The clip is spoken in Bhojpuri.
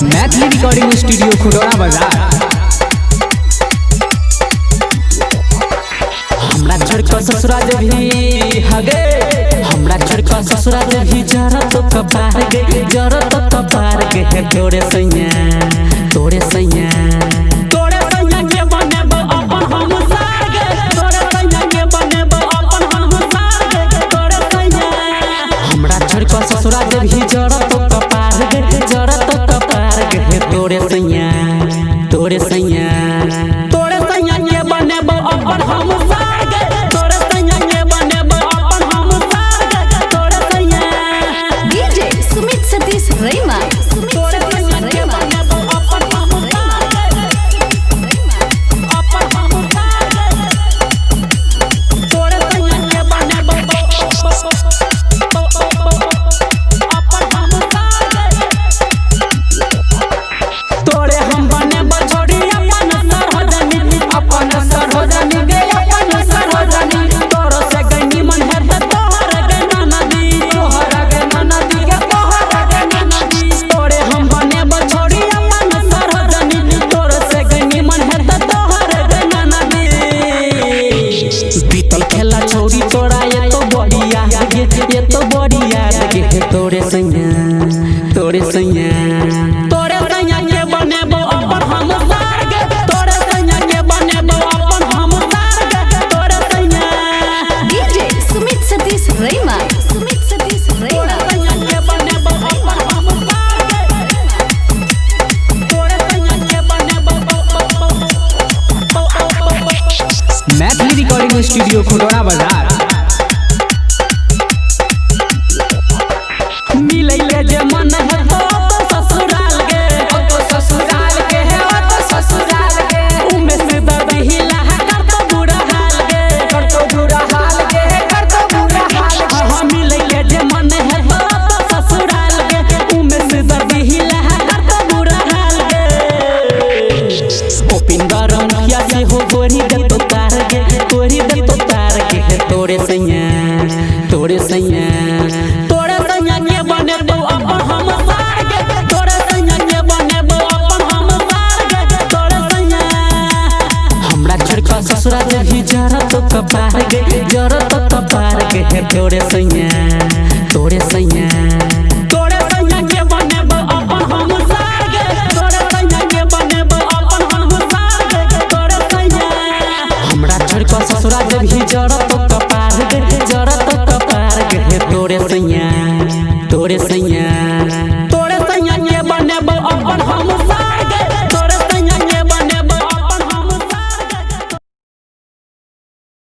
मैथिली रिकॉर्डिंग स्टूडियो खुटौरा बाजार। हमरा छोड़कर ससुरा भी हगे, हमरा छोड़कर ससुरा भी जरा तो कपार गे, जरा तो कपार गे। तोरे सैया तोरे सैया तोरे सैया के बनेबो अपन हम सार गे, तोरे सैया के बनेबो अपन हम सार गे। तोरे सैया हमरा छोड़कर ससुरा भी जरा तो कपार गे, जरा तो कपार गे। तोरे सैया तोरे सैया तोरे सैया के बनेबो अपन हम सार गे, तोरे सैया के बनेबो अपन हम सार गे। तोरे सैया डीजे सुमित सतीश रैमा, तोरे सैया के बनेबो अपन हम सार गे, अपन हम सार गे। तोरे सैया के बनेबो अपन हम सार गे। तोरे हम बनेबो छोड़ी अपन सरहदनी, अपन सरहदनी गे, अपन सरहदनी। तोरो से गनी मन है त तोहर गे ननदी, तोहर गे ननदी गे, तोहर गे ननदी। तोरे हम बनेबो छोड़ी अपन सरहदनी, तोरो से गनी मन है त तोहर गे ननदी। बीतल खेला छोड़ी तोरा ये तो बढ़िया गे, ये तो बढ़िया गे। तोरे सैया तोरे सैया तोरे सैया के बनेबो अपन हम सार गे, तोरे सैया के बनेबो अपन हम सार गे। तोरे सैया डीजे सुमित सतीश रैमा, सुमित सतीश तोरे रैमा। सैया के बनेबो अपन हम सार गे, तोरे सैया के बनेबो। मैथिली रिकॉर्डिंग स्टूडियो खुटौरा बाजार। मिलै के जे मन है तो ससुराल गे, तो ससुराल के है तो ससुराल गे। उमे से दर्द हिला है कर तो बुरा हाल गे, कर तो बुरा हाल गे, कर तो बुरा हाल गे। हाँ मिलै के जे मन है तो ससुराल गे, उमे से दर्द हिला है कर तो बुरा हाल गे। ओ पिंदर मुखिया से हो गोरी दे तो तार गे, गोरी दे तो तार गे। तोरे सैया तोरे सैया तोरे सैया के बनेबो अपन हम सार गे, तोरे सैया के बनेबो अपन हम सार गे। तोरे सैया हमरा छोड़कर ससुरा भी जरा तो कपार गे, जरा तो कपार गे। तोरे सैया तोरे सैया तोरे सैया के बनेबो अपन हम सार गे, तोरे सैया के बनेबो अपन हम सार गे। तोरे सैया हमरा छोड़कर ससुरा भी जरा तो कपार गे, जरा तो कपार गे। तोरे सैया तोरे सैया